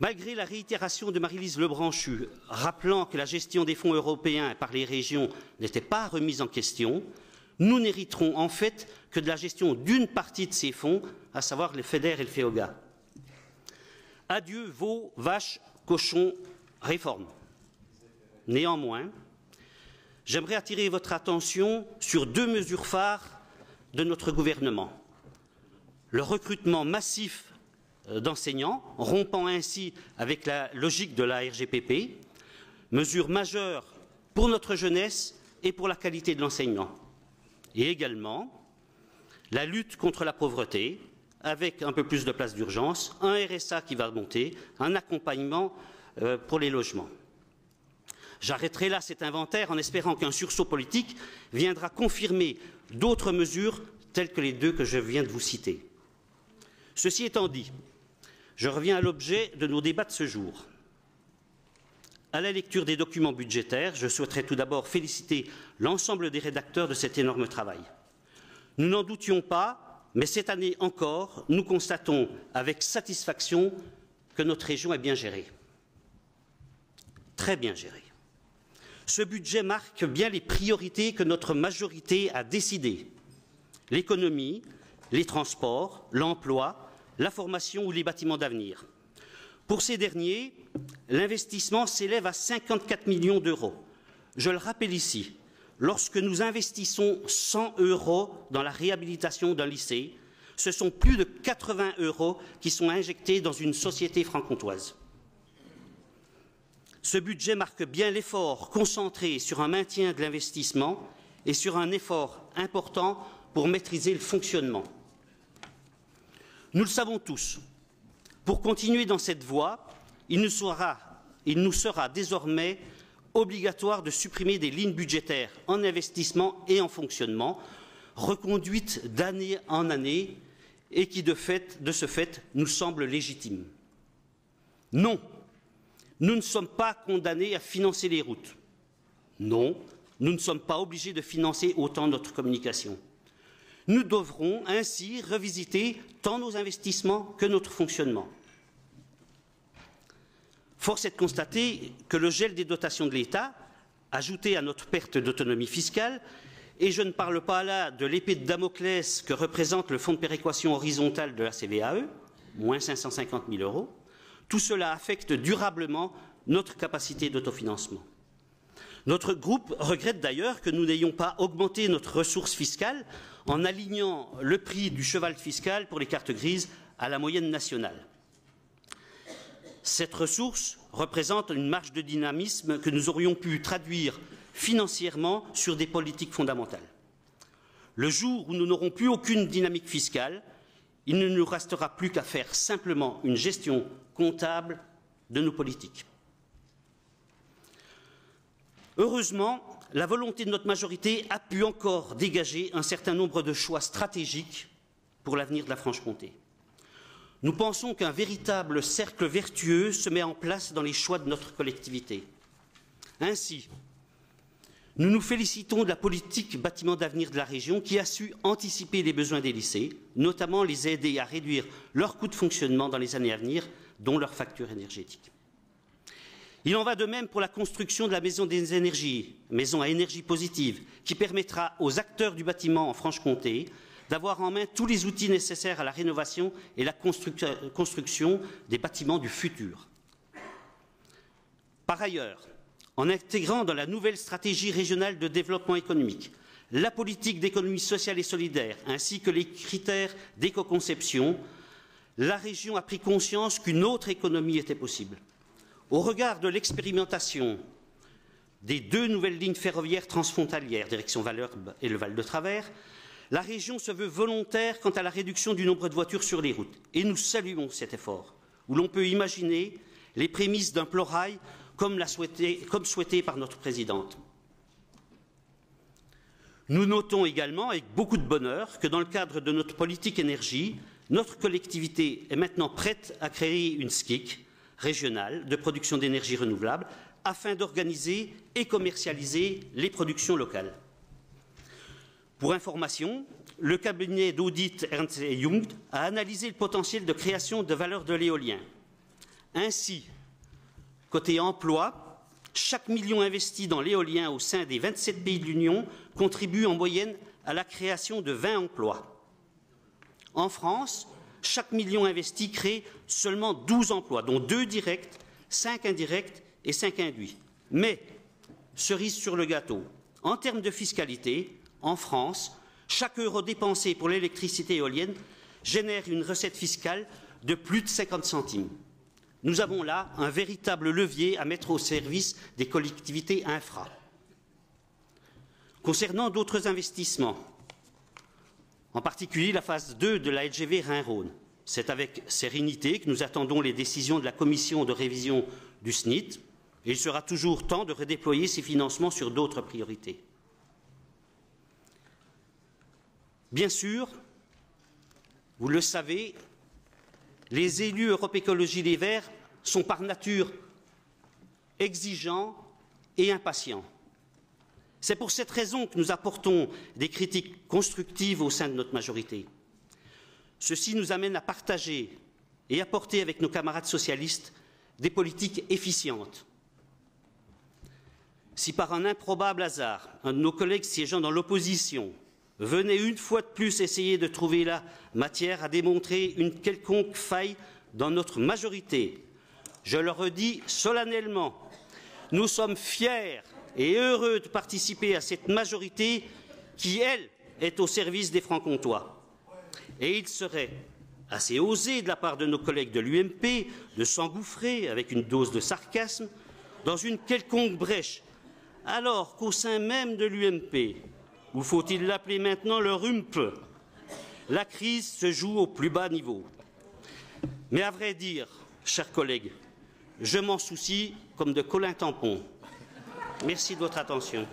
Malgré la réitération de Marie-Lise Lebranchu, rappelant que la gestion des fonds européens par les régions n'était pas remise en question, nous n'hériterons en fait que de la gestion d'une partie de ces fonds, à savoir le FEDER et le FEOGA. Adieu veaux, vaches, cochons, réforme. Néanmoins, j'aimerais attirer votre attention sur deux mesures phares de notre gouvernement. Le recrutement massif d'enseignants, rompant ainsi avec la logique de la RGPP, mesure majeure pour notre jeunesse et pour la qualité de l'enseignement. Et également, la lutte contre la pauvreté, avec un peu plus de places d'urgence, un RSA qui va monter, un accompagnement pour les logements. J'arrêterai là cet inventaire en espérant qu'un sursaut politique viendra confirmer d'autres mesures telles que les deux que je viens de vous citer. Ceci étant dit, je reviens à l'objet de nos débats de ce jour. À la lecture des documents budgétaires, je souhaiterais tout d'abord féliciter l'ensemble des rédacteurs de cet énorme travail. Nous n'en doutions pas, mais cette année encore, nous constatons avec satisfaction que notre région est bien gérée. Très bien gérée. Ce budget marque bien les priorités que notre majorité a décidées. L'économie, les transports, l'emploi, la formation ou les bâtiments d'avenir. Pour ces derniers, l'investissement s'élève à 54 millions d'euros. Je le rappelle ici, lorsque nous investissons 100 € dans la réhabilitation d'un lycée, ce sont plus de 80 € qui sont injectés dans une société franc-comtoise. Ce budget marque bien l'effort concentré sur un maintien de l'investissement et sur un effort important pour maîtriser le fonctionnement. Nous le savons tous, pour continuer dans cette voie, il nous sera désormais obligatoire de supprimer des lignes budgétaires en investissement et en fonctionnement, reconduites d'année en année et qui, de ce fait, nous semblent légitimes. Non, nous ne sommes pas condamnés à financer les routes. Non, nous ne sommes pas obligés de financer autant notre communication. Nous devrons ainsi revisiter tant nos investissements que notre fonctionnement. Force est de constater que le gel des dotations de l'État, ajouté à notre perte d'autonomie fiscale, et je ne parle pas là de l'épée de Damoclès que représente le fonds de péréquation horizontale de la CVAE, moins 550 000 €, tout cela affecte durablement notre capacité d'autofinancement. Notre groupe regrette d'ailleurs que nous n'ayons pas augmenté notre ressource fiscale en alignant le prix du cheval fiscal pour les cartes grises à la moyenne nationale. Cette ressource représente une marge de dynamisme que nous aurions pu traduire financièrement sur des politiques fondamentales. Le jour où nous n'aurons plus aucune dynamique fiscale, il ne nous restera plus qu'à faire simplement une gestion comptable de nos politiques. Heureusement, la volonté de notre majorité a pu encore dégager un certain nombre de choix stratégiques pour l'avenir de la Franche-Comté. Nous pensons qu'un véritable cercle vertueux se met en place dans les choix de notre collectivité. Ainsi, nous nous félicitons de la politique bâtiment d'avenir de la région qui a su anticiper les besoins des lycées, notamment les aider à réduire leurs coûts de fonctionnement dans les années à venir, dont leur facture énergétique. Il en va de même pour la construction de la maison des énergies, maison à énergie positive, qui permettra aux acteurs du bâtiment en Franche-Comté d'avoir en main tous les outils nécessaires à la rénovation et la construction des bâtiments du futur. Par ailleurs, en intégrant dans la nouvelle stratégie régionale de développement économique la politique d'économie sociale et solidaire, ainsi que les critères d'éco-conception, la région a pris conscience qu'une autre économie était possible. Au regard de l'expérimentation des 2 nouvelles lignes ferroviaires transfrontalières, direction Valorbe et le Val de Travers, la région se veut volontaire quant à la réduction du nombre de voitures sur les routes. Et nous saluons cet effort, où l'on peut imaginer les prémices d'un plan rail comme souhaité par notre présidente. Nous notons également, avec beaucoup de bonheur, que dans le cadre de notre politique énergie, notre collectivité est maintenant prête à créer une SCIC régionale de production d'énergie renouvelable afin d'organiser et commercialiser les productions locales. Pour information, le cabinet d'audit Ernst & Young a analysé le potentiel de création de valeur de l'éolien. Ainsi, côté emploi, chaque million investi dans l'éolien au sein des 27 pays de l'Union contribue en moyenne à la création de 20 emplois. En France, chaque million investi crée seulement 12 emplois, dont 2 directs, 5 indirects et 5 induits. Mais, cerise sur le gâteau, en termes de fiscalité, en France, chaque euro dépensé pour l'électricité éolienne génère une recette fiscale de plus de 50 centimes. Nous avons là un véritable levier à mettre au service des collectivités infra. Concernant d'autres investissements, en particulier la phase 2 de la LGV Rhin-Rhône, c'est avec sérénité que nous attendons les décisions de la commission de révision du SNIT, et il sera toujours temps de redéployer ces financements sur d'autres priorités. Bien sûr, vous le savez, les élus Europe Écologie Les Verts sont par nature exigeants et impatients. C'est pour cette raison que nous apportons des critiques constructives au sein de notre majorité. Ceci nous amène à partager et à porter avec nos camarades socialistes des politiques efficientes. Si par un improbable hasard, un de nos collègues siégeant dans l'opposition venait une fois de plus essayer de trouver la matière à démontrer une quelconque faille dans notre majorité, je le redis solennellement, nous sommes fiers et heureux de participer à cette majorité qui, elle, est au service des Francs-Comtois. Et il serait assez osé de la part de nos collègues de l'UMP de s'engouffrer, avec une dose de sarcasme, dans une quelconque brèche, alors qu'au sein même de l'UMP, ou faut-il l'appeler maintenant le RUMP, la crise se joue au plus bas niveau. Mais à vrai dire, chers collègues, je m'en soucie comme de Colin Tampon. Merci de votre attention.